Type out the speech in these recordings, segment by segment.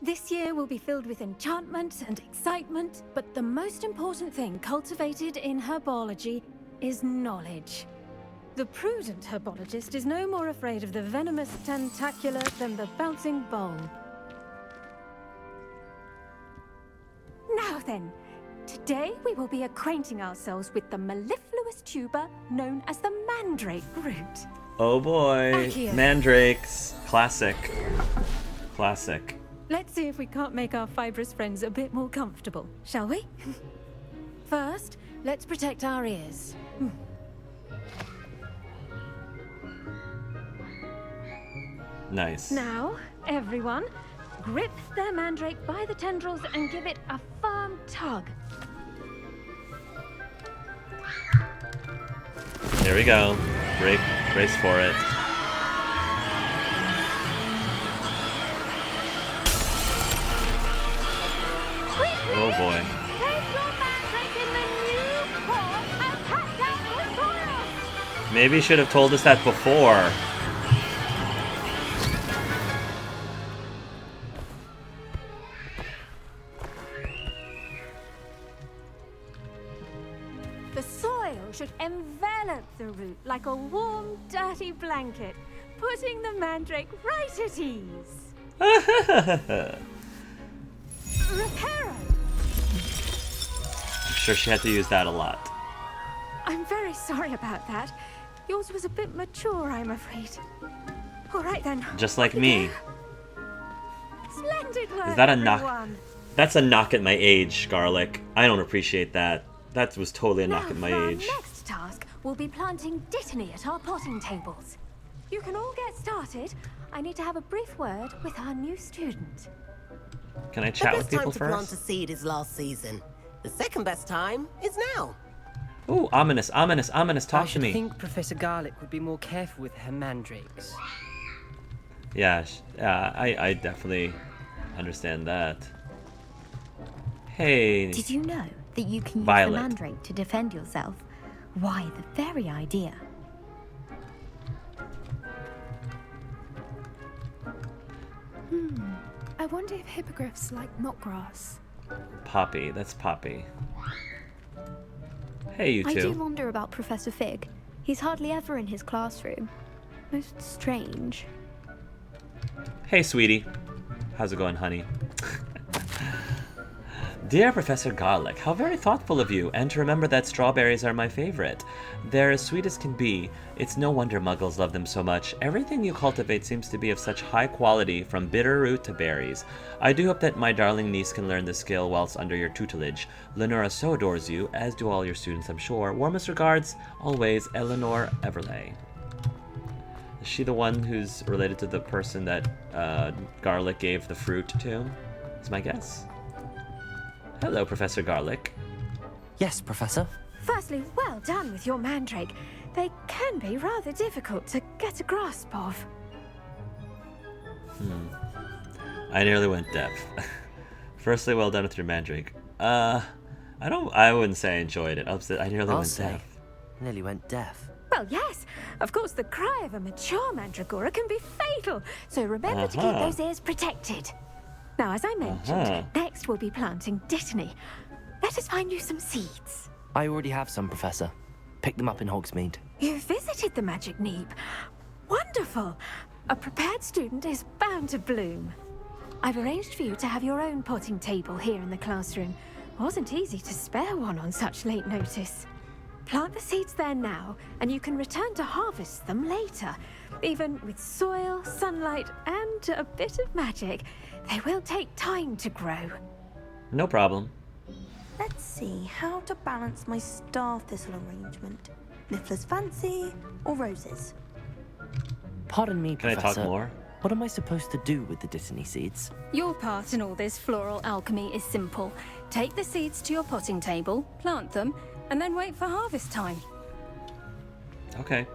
This year will be filled with enchantment and excitement, but the most important thing cultivated in herbology is knowledge. The prudent herbologist is no more afraid of the venomous tentacular than the bouncing bowl. Now then, today we will be acquainting ourselves with the mellifluous tuber known as the mandrake root. Oh boy, mandrakes. Classic. Classic. Let's see if we can't make our fibrous friends a bit more comfortable, shall we? First, let's protect our ears. Nice. Now, everyone, grip their mandrake by the tendrils and give it a firm tug. Here we go. Brace for it. Oh boy. Maybe you should have told us that before. The soil should envelop the root like a warm, dirty blanket, putting the mandrake right at ease. Reparo! I'm sure she had to use that a lot. I'm very sorry about that. Yours was a bit mature, I'm afraid. All right then. Just like me. Splendid work, Is that a everyone. knock? That's a knock at my age, Garlic. I don't appreciate that. That was totally a knock at my age. Our next task will be planting dittany at our potting tables. You can all get started. I need to have a brief word with our new student. Can I chat with people The best time to plant a first? seed is last season. The second best time is now. Ooh, ominous, ominous, ominous. Talk to I me. think Professor Garlic would be more careful with her mandrakes. Yeah, I definitely understand that. Hey. Did you know that you can use Violet. the mandrake to defend yourself? Why, the very idea. I wonder if hippogriffs like knotgrass. Poppy, that's Poppy. Hey, you I do two. wonder about Professor Fig. He's hardly ever in his classroom. Most strange. Hey, sweetie. How's it going, honey? Dear Professor Garlic, how very thoughtful of you, and to remember that strawberries are my favorite. They're as sweet as can be. It's no wonder muggles love them so much. Everything you cultivate seems to be of such high quality, from bitter root to berries. I do hope that my darling niece can learn the skill whilst under your tutelage. Lenora so adores you, as do all your students, I'm sure. Warmest regards, always, Eleanor Everlay. Is she the one who's related to the person that Garlic gave the fruit to? Is my guess. Hello, Professor Garlic. Yes, Professor. Firstly, well done with your mandrake. They can be rather difficult to get a grasp of. I nearly went deaf. Firstly, well done with your mandrake. I wouldn't say I enjoyed it. I nearly went deaf. Nearly went deaf. Well, yes. Of course, the cry of a mature mandragora can be fatal, so remember to keep those ears protected. Now, as I mentioned, next we'll be planting dittany. Let us find you some seeds. I already have some, Professor. Pick them up in Hogsmeade. You visited the Magic Neep. Wonderful. A prepared student is bound to bloom. I've arranged for you to have your own potting table here in the classroom. Wasn't easy to spare one on such late notice. Plant the seeds there now, and you can return to harvest them later. Even with soil, sunlight, and a bit of magic, they will take time to grow. No problem. Let's see how to balance my star thistle arrangement. Niffler's fancy or roses? Pardon me, Can I Professor. talk more? What am I supposed to do with the dittany seeds? Your part in all this floral alchemy is simple. Take the seeds to your potting table, plant them, and then wait for harvest time. Okay.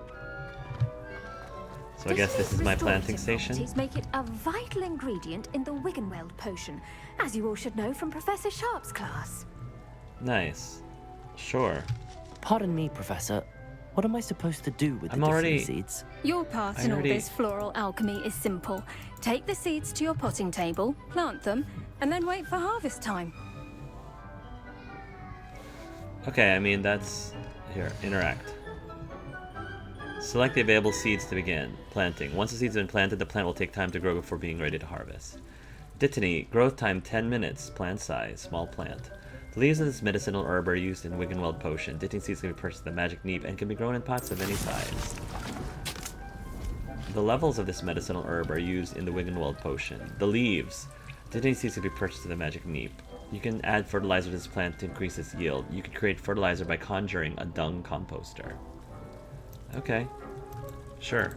So I guess this is my planting station. Properties make it a vital ingredient in the Wiggenweld potion, as you all should know from Professor Sharp's class. Nice. Sure. Pardon me, Professor. What am I supposed to do with the I'm destiny already- seeds? Your part I in all already- this floral alchemy is simple. Take the seeds to your potting table, plant them, and then wait for harvest time. Okay, I mean, that's... Here, interact. Select the available seeds to begin planting. Once the seeds have been planted, the plant will take time to grow before being ready to harvest. Dittany, growth time 10 minutes, plant size, small plant. The leaves of this medicinal herb are used in Wiggenweld potion. Dittany seeds can be purchased at the magic neep and can be grown in pots of any size. The levels of this medicinal herb are used in the Wiggenweld potion. The leaves. Dittany seeds can be purchased at the magic neep. You can add fertilizer to this plant to increase its yield. You can create fertilizer by conjuring a dung composter. Okay. Sure.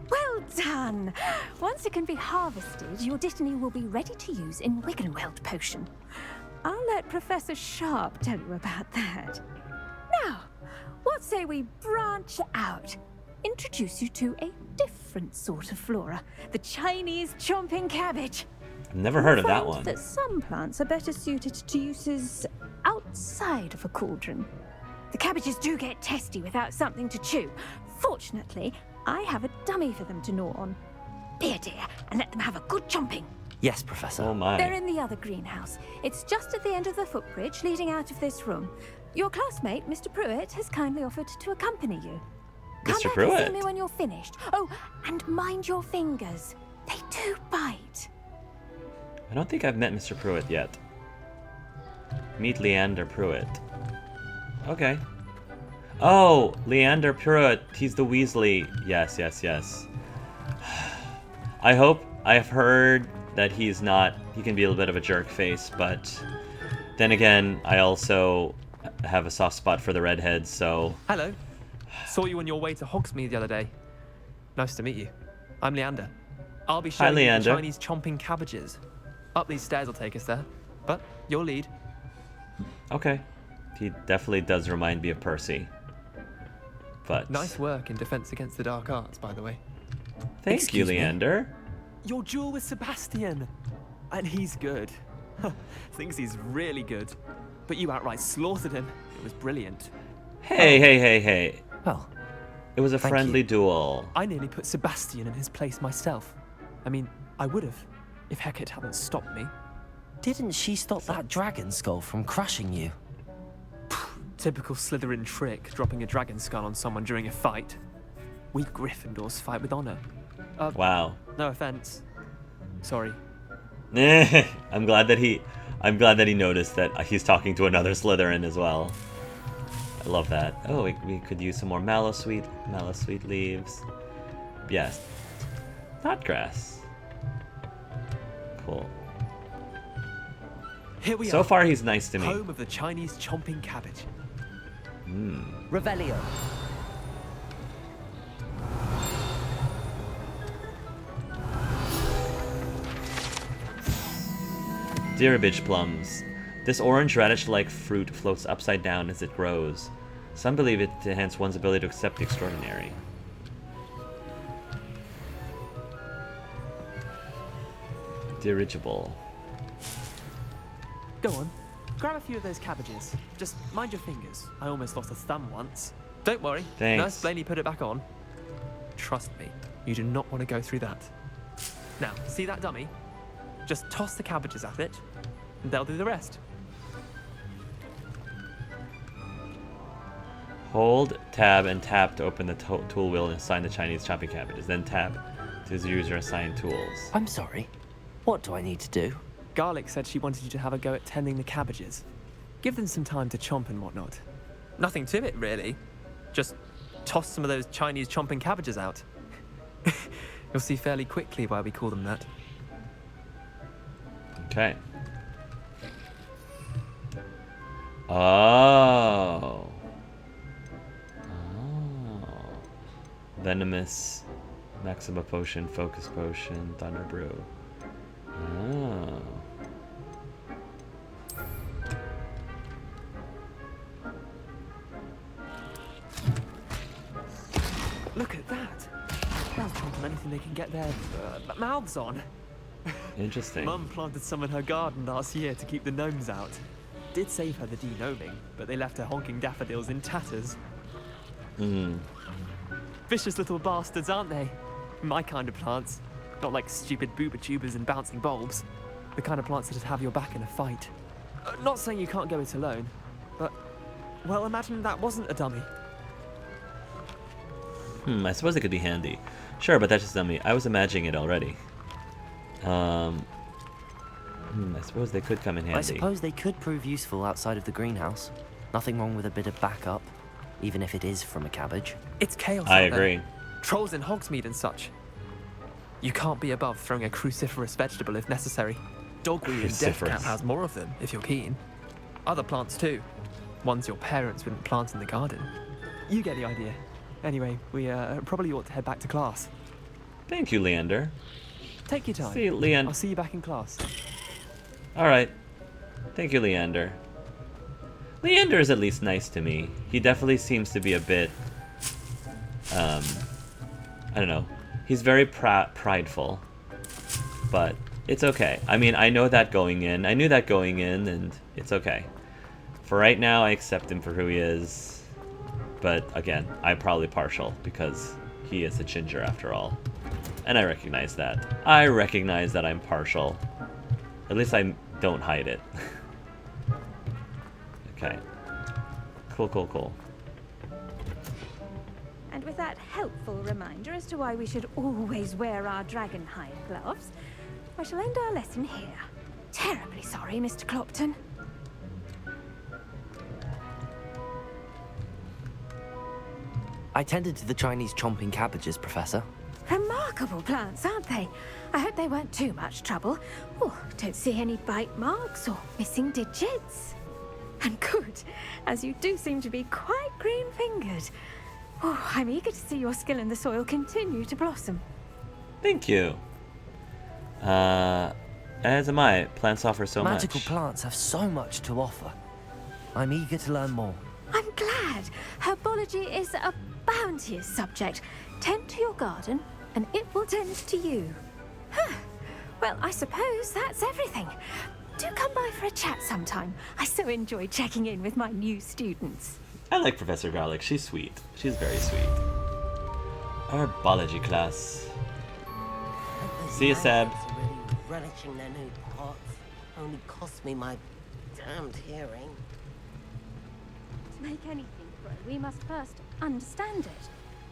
Well done! Once it can be harvested, your Dittany will be ready to use in Wiggenweld potion. I'll let Professor Sharp tell you about that. Now, what say we branch out? Introduce you to a different sort of flora, the Chinese chomping cabbage. I've never heard of that Find one. that some plants are better suited to uses outside of a cauldron. The cabbages do get testy without something to chew. Fortunately, I have a dummy for them to gnaw on. Be a dear and let them have a good chomping. Yes, Professor. Oh my. They're in the other greenhouse. It's just at the end of the footbridge leading out of this room. Your classmate, Mr. Pruitt, has kindly offered to accompany you. Come Mr. back Pruitt? and see me when you're finished. Oh, and mind your fingers. They do bite. I don't think I've met Mr. Pruitt yet. Meet Leander Pruitt. Okay. Oh, Leander Pruitt. He's the Weasley. Yes, yes, yes. I've heard that he's not, he can be a little bit of a jerk face, but then again, I also have a soft spot for the redheads, so... Hello. Saw you on your way to Hogsmeade the other day. Nice to meet you. I'm Leander. I'll be showing you the Leander. Chinese chomping cabbages. Up these stairs will take us there, but your lead. Okay. He definitely does remind me of Percy. But... Nice work in Defense Against the Dark Arts, by the way. Thank you, Excuse me? Leander. Your duel with Sebastian. And he's good. Thinks he's really good. But you outright slaughtered him. It was brilliant. Hey, hey, hey, hey. Well, It was a Thank friendly you. duel. I nearly put Sebastian in his place myself. I mean, I would have, if Hecate hadn't stopped me. didn't she stop that dragon skull from crushing you? Typical Slytherin trick, dropping a dragon skull on someone during a fight. We Gryffindors fight with honor. Wow. No offense. Sorry. I'm glad that he noticed that he's talking to another Slytherin as well. I love that. Oh, we could use some more mallow sweet leaves. Yes. Knotgrass. Cool. Here we So are. far, he's nice to me. Home of the Chinese chomping cabbage. Revelio. Diribage plums. This orange radish-like fruit floats upside down as it grows. Some believe it to enhance one's ability to accept the extraordinary. Dirigible. Go on. Grab a few of those cabbages. Just mind your fingers. I almost lost a thumb once. Don't worry. Thanks. Nurse Blaney put it back on. Trust me, you do not want to go through that. Now, see that dummy? Just toss the cabbages at it, and they'll do the rest. Hold, tab, and tap to open the tool wheel and assign the Chinese chopping cabbages. Then tap to use your assigned tools. I'm sorry. What do I need to do? Garlic said she wanted you to have a go at tending the cabbages. Give them some time to chomp and whatnot. Nothing to it, really. Just toss some of those Chinese chomping cabbages out. You'll see fairly quickly why we call them that. Okay. Oh. Venomous, Maxima Potion, Focus Potion, Thunder Brew. Oh. Look at that. They'll chomp on anything they can get their mouths on. Interesting. Mum planted some in her garden last year to keep the gnomes out. did save her the de-gnoming, but they left her honking daffodils in tatters. Vicious little bastards, aren't they? My kind of plants. Not like stupid booba tubers and bouncing bulbs. The kind of plants that'd have your back in a fight. Not saying you can't go it alone, but, well, imagine that wasn't a dummy. I suppose it could be handy. Sure, but that's just dummy. I was imagining it already. I suppose they could come in handy. I suppose they could prove useful outside of the greenhouse. Nothing wrong with a bit of backup, even if it is from a cabbage. It's chaos I out there. agree. Trolls in Hogsmeade and such. You can't be above throwing a cruciferous vegetable if necessary. Dogweed and Cruciferous. deathcap has more of them, if you're keen. Other plants too. Ones your parents wouldn't plant in the garden. You get the idea. Anyway, we probably ought to head back to class. Thank you, Leander. Take your time. See you, Leander. I'll see you back in class. Alright. Thank you, Leander. Leander is at least nice to me. He definitely seems to be a bit... I don't know. He's very prideful. But it's okay. I mean, I know that going in. I knew that going in, and it's okay. For right now, I accept him for who he is. But again, I'm probably partial because he is a ginger after all. And I recognize that. I recognize that I'm partial. At least I don't hide it. Okay. Cool, cool, cool. And with that helpful reminder as to why we should always wear our dragon hide gloves, I shall end our lesson here. Terribly sorry, Mr. Clopton. I tended to the Chinese chomping cabbages, Professor. Remarkable plants, aren't they? I hope they weren't too much trouble. Oh, don't see any bite marks or missing digits. And good, as you do seem to be quite green-fingered. Oh, I'm eager to see your skill in the soil continue to blossom. Thank you. As am I. Plants offer so Magical much. plants have so much to offer. I'm eager to learn more. I'm glad. Herbology is a bounteous subject. Tend to your garden, and it will tend to you. Huh. Well, I suppose that's everything. Do come by for a chat sometime. I so enjoy checking in with my new students. I like Professor Garlic. She's sweet. She's very sweet. Herbology class. See you, Seb. Really relishing their new pots. Only cost me my damned hearing. To make anything grow, we must first understand it.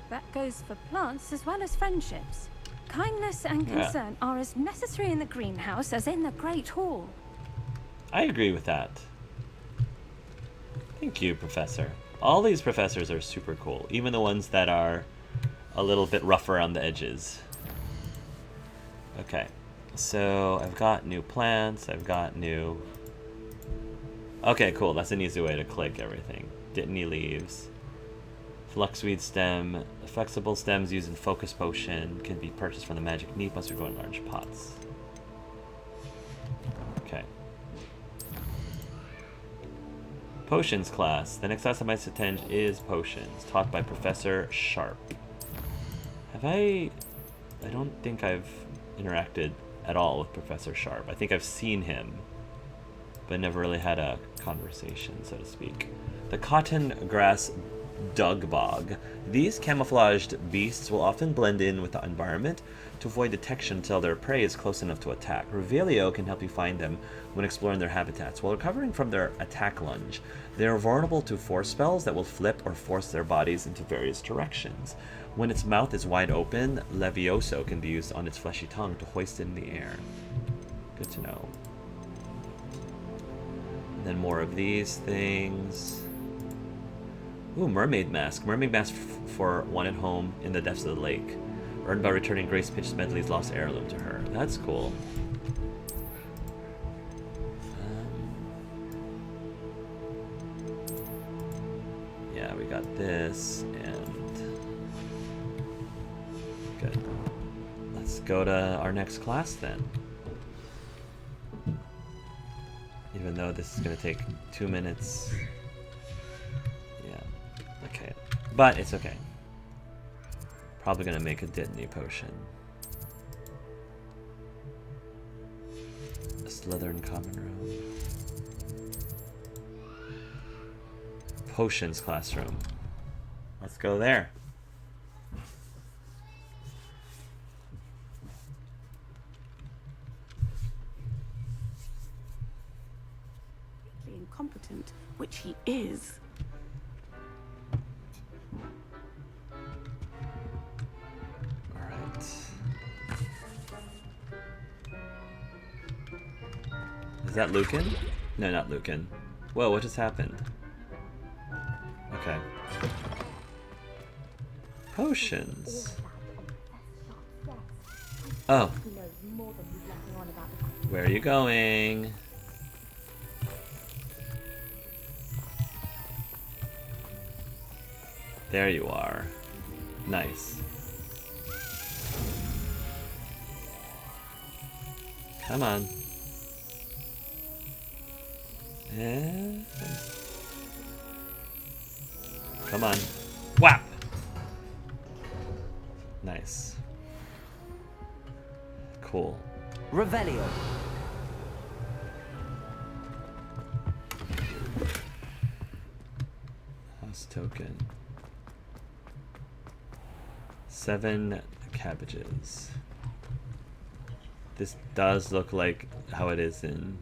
That goes for plants as well as friendships. Kindness and concern are as necessary in the greenhouse as in the Great Hall. I agree with that. Thank you, Professor. All these professors are super cool, even the ones that are a little bit rough around the edges. Okay, so I've got new plants, I've got new... Okay, cool, that's an easy way to click everything. Dittany leaves. Fluxweed stem. Flexible stems used in Focus Potion can be purchased from the Magic Neep once you grow in large pots. Okay. Potions class. The next class I might attend is Potions, taught by Professor Sharp. Have I don't think I've interacted at all with Professor Sharp. I think I've seen him, but never really had a conversation, so to speak. The cotton grass dug bog. These camouflaged beasts will often blend in with the environment to avoid detection until their prey is close enough to attack. Revelio can help you find them when exploring their habitats. While recovering from their attack lunge, they are vulnerable to force spells that will flip or force their bodies into various directions. When its mouth is wide open, Levioso can be used on its fleshy tongue to hoist it in the air. Good to know. And then more of these things. Ooh, mermaid mask. Mermaid mask for one at home in the depths of the lake. Earned by returning Grace Pitch Smedley's lost heirloom to her. That's cool. Yeah, we got this, and... Good. Let's go to our next class then. Even though this is going to take 2 minutes. Okay, but it's okay. Probably gonna make a Dittany potion. A Slytherin common room. potions classroom. Let's go there. Incompetent, which he is. All right. Is that Lucan? No, not Lucan. Whoa, what just happened? Okay. Potions. Oh. Where are you going? There you are. Nice. Come on. And... Come on. Whap! Nice. Cool. Revelio. House token. 7 cabbages. This does look like how it is in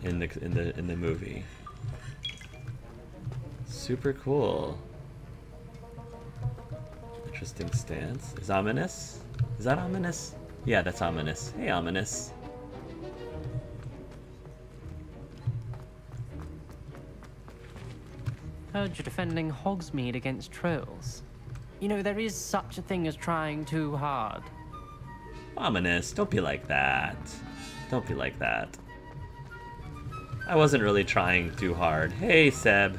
the movie. Super cool. Interesting stance. Is ominous? Is that ominous? Yeah, that's ominous. Hey, ominous. Heard you're defending Hogsmeade against trolls. You know, there is such a thing as trying too hard. Ominous, don't be like that. Don't be like that. I wasn't really trying too hard. Hey, Seb.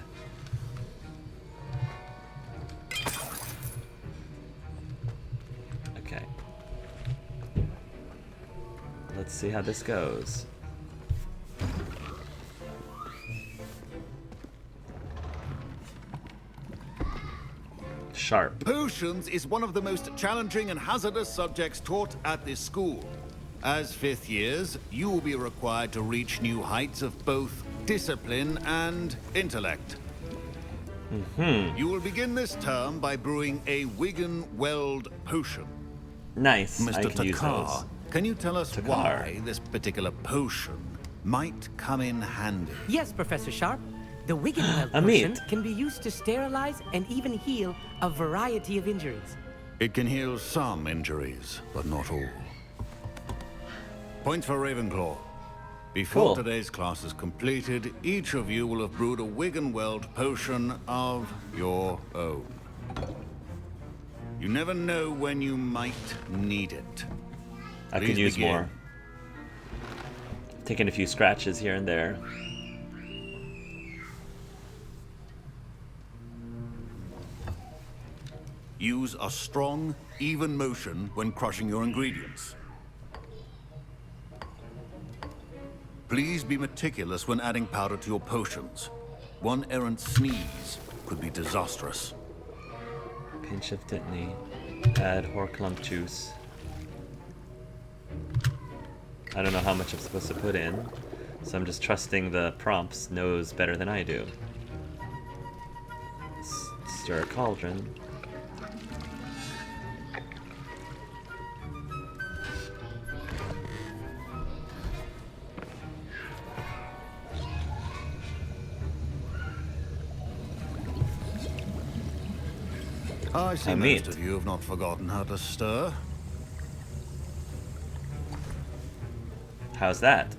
Okay. Let's see how this goes. Sharp. Potions is one of the most challenging and hazardous subjects taught at this school. As 5th years, you will be required to reach new heights of both discipline and intellect. You will begin this term by brewing a Wiggenweld potion. Nice. I Mr. can use those. Takar, can you tell us why this particular potion might come in handy? Yes, Professor Sharp. The Wiggenweld Amit. potion can be used to sterilize and even heal a variety of injuries. It can heal some injuries, but not all. Point for Ravenclaw. Before Cool. today's class is completed, each of you will have brewed a Wiggenweld potion of your own. You never know when you might need it. I Please could use begin. more. Taking a few scratches here and there. Use a strong, even motion when crushing your ingredients. Please be meticulous when adding powder to your potions. One errant sneeze could be disastrous. Pinch of Dittany. Add Horklump juice. I don't know how much I'm supposed to put in, so I'm just trusting the prompts knows better than I do. Stir a cauldron. I see Amit. most of you have not forgotten how to stir. How's that?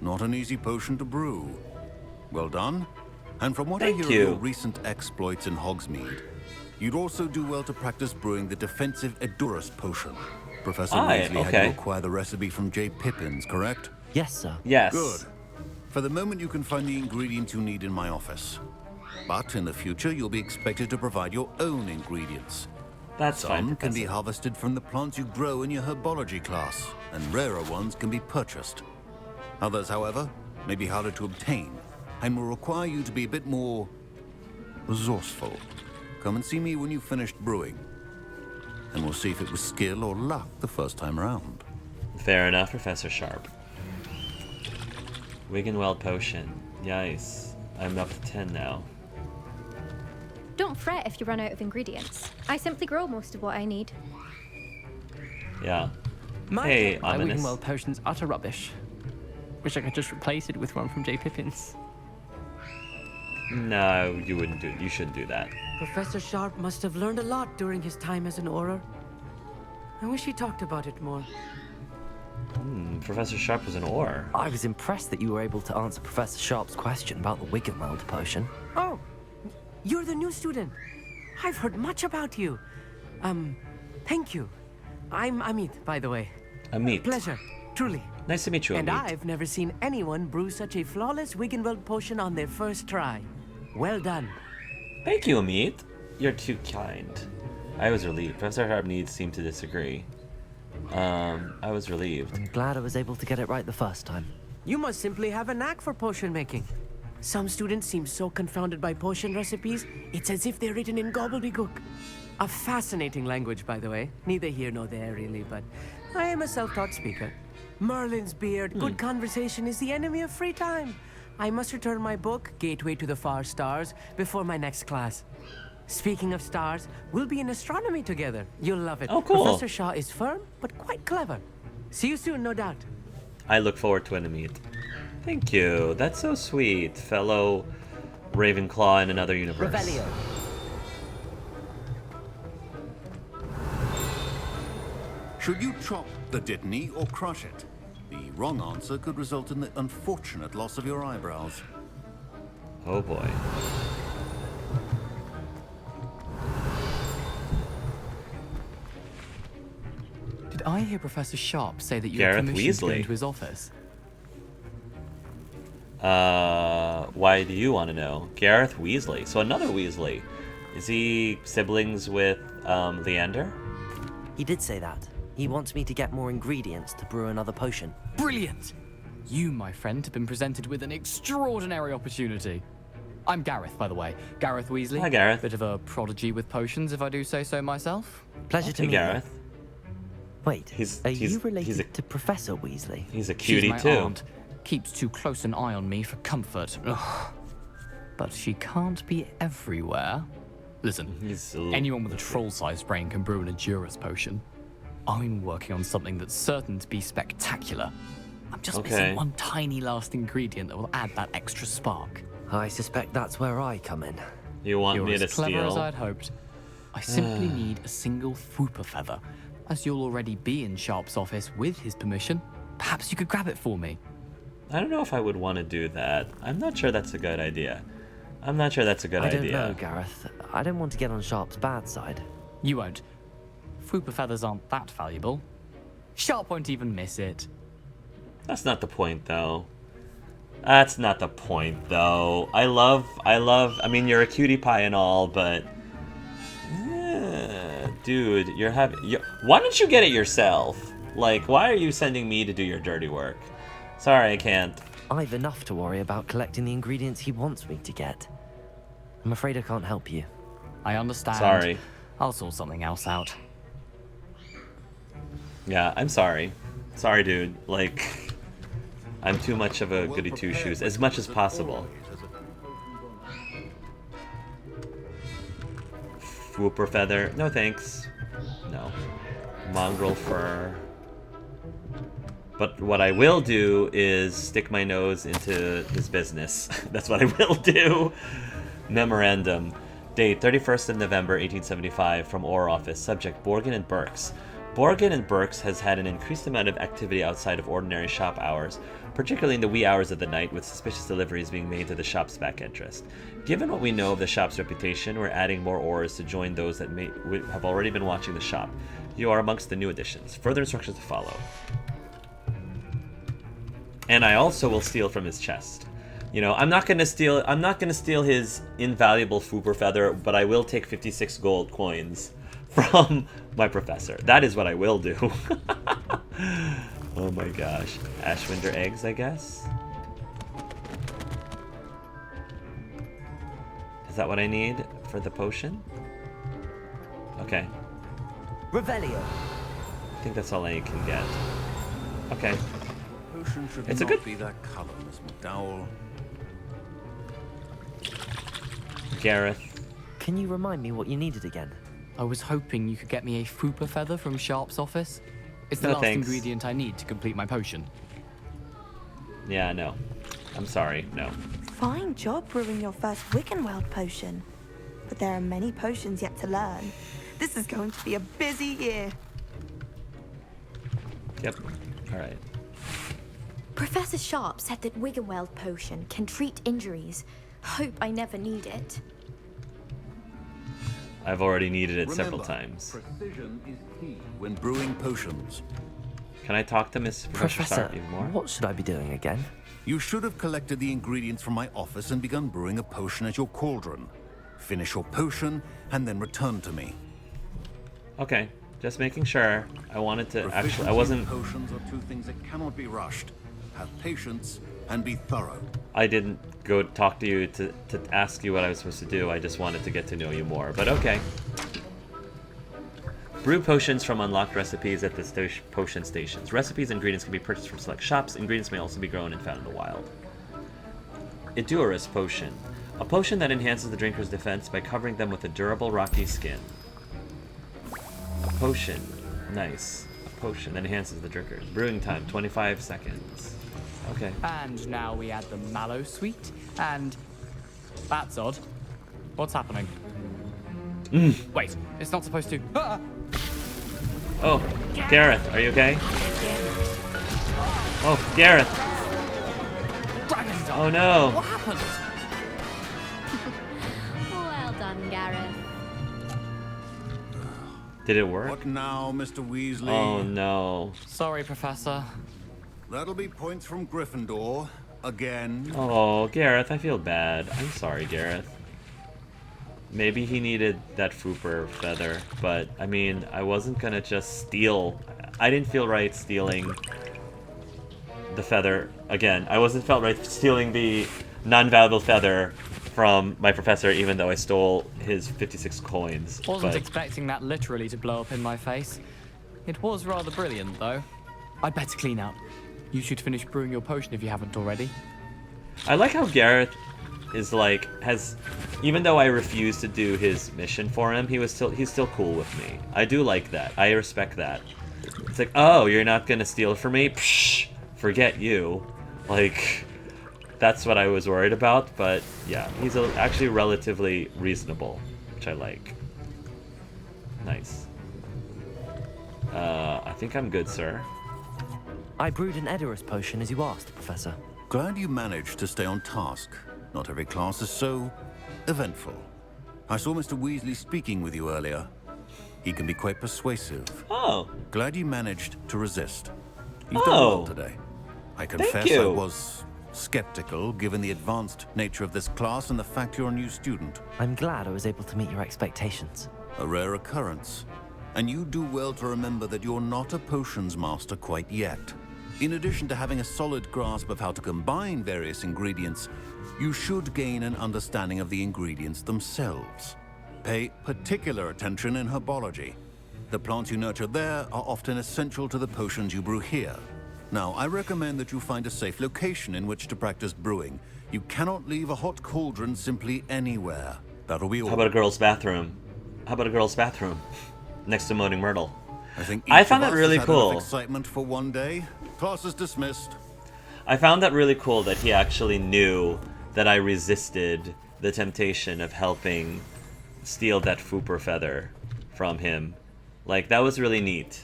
Not an easy potion to brew. Well done. And from what I Thank hear you. of your recent exploits in Hogsmeade, you'd also do well to practice brewing the defensive Edurus potion. Professor Weasley had you acquire the recipe from J. Pippin's, correct? Yes, sir. Yes. Good. For the moment, you can find the ingredients you need in my office. But in the future, you'll be expected to provide your own ingredients. That's fine, Some can be Professor. harvested from the plants you grow in your herbology class, and rarer ones can be purchased. Others, however, may be harder to obtain, and will require you to be a bit more resourceful. Come and see me when you've finished brewing, and we'll see if it was skill or luck the first time around. Fair enough, Professor Sharp. Wiggenweld potion. Nice. I'm up to 10 now. Don't fret if you run out of ingredients. I simply grow most of what I need. Yeah. My Hey, my Ominous. Wiggenweld potion's utter rubbish. Wish I could just replace it with one from J. Pippin's. No, you wouldn't do. You shouldn't do that. Professor Sharp must have learned a lot during his time as an Auror. I wish he talked about it more. Professor Sharp was an ore. I was impressed that you were able to answer Professor Sharp's question about the Wiggenweld potion. Oh, you're the new student. I've heard much about you. Thank you. I'm Amit, by the way. Amit. Pleasure, truly. Nice to meet you, And Amit. I've never seen anyone brew such a flawless Wiggenweld potion on their first try. Well done. Thank you, Amit. You're too kind. I was relieved. Professor Sharp needs seem to disagree. I was relieved. I'm glad I was able to get it right the first time. You must simply have a knack for potion making. Some students seem so confounded by potion recipes, it's as if they're written in gobbledygook. A fascinating language, by the way. Neither here nor there, really, but I am a self-taught speaker. Merlin's beard, good conversation is the enemy of free time. I must return my book, Gateway to the Far Stars, before my next class. Speaking of stars, we'll be in astronomy together. You'll love it. Oh, cool. Professor Shaw is firm, but quite clever. See you soon, no doubt. I look forward to it, Amit. Thank you. That's so sweet, fellow Ravenclaw in another universe. Revelio. Should you chop the Dittany or crush it? The wrong answer could result in the unfortunate loss of your eyebrows. Oh boy. Did I hear Professor Sharp say that you Gareth were commissioned to go Weasley. into his office? Why do you want to know? Gareth Weasley. So another Weasley. Is he siblings with, Leander? He did say that. He wants me to get more ingredients to brew another potion. Brilliant! You, my friend, have been presented with an extraordinary opportunity. I'm Gareth, by the way. Gareth Weasley. Hi, Gareth. Bit of a prodigy with potions, if I do say so myself. Pleasure to Hey, meet you. Gareth. Wait, are you related a- to Professor Weasley? He's a She's cutie my too. aunt. Keeps too close an eye on me for comfort. Ugh. But she can't be everywhere. Listen, He's a little- anyone with a troll-sized brain can brew an Endurance potion. I'm working on something that's certain to be spectacular. I'm just Okay. missing one tiny last ingredient that will add that extra spark. I suspect that's where I come in. You want You're me as to clever as steal? I'd hoped. I simply need a single Fwooper feather. As you'll already be in Sharp's office with his permission, perhaps you could grab it for me. I don't know if I would want to do that. I'm not sure that's a good idea. I don't know, Gareth. I don't want to get on Sharp's bad side. You won't. Fwooper feathers aren't that valuable. Sharp won't even miss it. That's not the point, though. That's not the point, though. I mean, you're a cutie pie and all, but... dude, why don't you get it yourself? Like, why are you sending me to do your dirty work? Sorry, I can't. I've enough to worry about collecting the ingredients he wants me to get. I'm afraid I can't help you. I understand. Sorry. I'll sort something else out. Yeah, I'm sorry. Sorry, dude. Like, I'm too much of a goody two-shoes, as much as possible. Whooper feather. No thanks. No. Mongrel fur. But what I will do is stick my nose into his business. That's what I will do. Memorandum. Date 31st of November 1875 from Orr Office. Subject Borgin and Burks. Borgin and Burks has had an increased amount of activity outside of ordinary shop hours, particularly in the wee hours of the night, with suspicious deliveries being made to the shop's back entrance. Given what we know of the shop's reputation, we're adding more ores to join those that have already been watching the shop. You are amongst the new additions. Further instructions to follow. And I also will steal from his chest. You know, I'm not gonna steal his invaluable Fwooper feather, but I will take 56 gold coins from my professor. That is what I will do. Oh my gosh. Ashwinder eggs, I guess? Is that what I need for the potion? Okay. Revelio. I think that's all I can get. Okay. Potion should It's a not good... be that color, Miss McDowell. Gareth. Can you remind me what you needed again? I was hoping you could get me a Fupa feather from Sharp's office. It's the No, last thanks. ingredient I need to complete my potion. Yeah, no. I'm sorry, no. Fine job brewing your first Wickenweld potion. But there are many potions yet to learn. This is going to be a busy year. Yep. Alright. Professor Sharp said that Wiggenweld potion can treat injuries. Hope I never need it. I've already needed it Remember, several times. Precision is key when brewing potions. Can I talk to Miss Professor Sharp even more? What should I be doing again? You should have collected the ingredients from my office and begun brewing a potion at your cauldron. Finish your potion and then return to me. Okay, just making sure. I wanted to actually. Proficiency I wasn't. in potions are two things that cannot be rushed. Have patience and be thorough. I didn't go talk to you to ask you what I was supposed to do. I just wanted to get to know you more. But okay. Brew potions from unlocked recipes at the potion stations. Recipes and ingredients can be purchased from select shops. Ingredients may also be grown and found in the wild. Edurus potion. A potion that enhances the drinker's defense by covering them with a durable rocky skin. A potion. Nice. A potion that enhances the drinker's. Brewing time, 25 seconds. Okay. And now we add the mallow sweet, and that's odd. What's happening? Wait, it's not supposed to. Ah! Oh, Gareth, are you okay? Oh, Gareth. Dragon's Oh no. What happened? Well done, Gareth. Did it work? What now, Mr. Weasley? Oh no. Sorry, Professor. That'll be points from Gryffindor. Again. Oh, Gareth, I feel bad. I'm sorry, Gareth. Maybe he needed that Fooper feather, but I mean, I wasn't gonna just steal. I didn't feel right stealing the feather again. I wasn't felt right stealing the non-valuable feather from my professor, even though I stole his 56 coins. Wasn't but expecting that literally to blow up in my face. It was rather brilliant, though. I'd better clean up. You should finish brewing your potion if you haven't already. I like how Gareth is like even though I refused to do his mission for him, he's still cool with me. I do like that. I respect that. It's like, oh, you're not gonna steal from me? Psh, forget you. Like, that's what I was worried about. But yeah, he's actually relatively reasonable, which I like. Nice. I think I'm good, sir. I brewed an Edurus potion as you asked, Professor. Glad you managed to stay on task. Not every class is so eventful. I saw Mr. Weasley speaking with you earlier. He can be quite persuasive. Oh. Glad you managed to resist. You've done well today. I confess I was skeptical given the advanced nature of this class and the fact you're a new student. I'm glad I was able to meet your expectations. A rare occurrence. And you do well to remember that you're not a potions master quite yet. In addition to having a solid grasp of how to combine various ingredients, you should gain an understanding of the ingredients themselves. Pay particular attention in herbology. The plants you nurture there are often essential to the potions you brew here. Now, I recommend that you find a safe location in which to practice brewing. You cannot leave a hot cauldron simply anywhere. That'll be all. How about a girl's bathroom? How about a girl's bathroom? Next to Moaning Myrtle. I found that really cool. Excitement for one day. Class is dismissed. I found that really cool that he actually knew that I resisted the temptation of helping steal that Fooper feather from him. Like, that was really neat.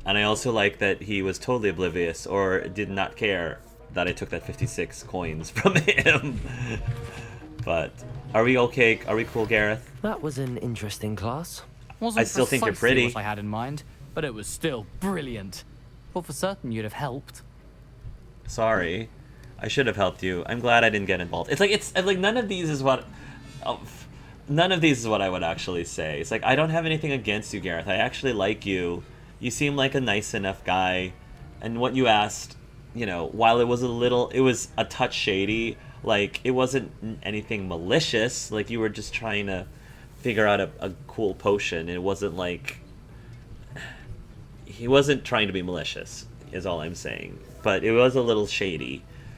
And I also like that he was totally oblivious or did not care that I took that 56 coins from him. But are we okay? Are we cool, Gareth? That was an interesting class. Wasn't I still think you're precisely pretty. what I had in mind, but it was still brilliant. Thought for certain you'd have helped. Sorry. I should have helped you. I'm glad I didn't get involved. It's like none of these is what I would actually say. It's like, I don't have anything against you, Gareth. I actually like you. You seem like a nice enough guy. And what you asked, you know, while it was a touch shady, like, it wasn't anything malicious. Like, you were just trying to figure out a cool potion. It wasn't like, he wasn't trying to be malicious, is all I'm saying. But it was a little shady.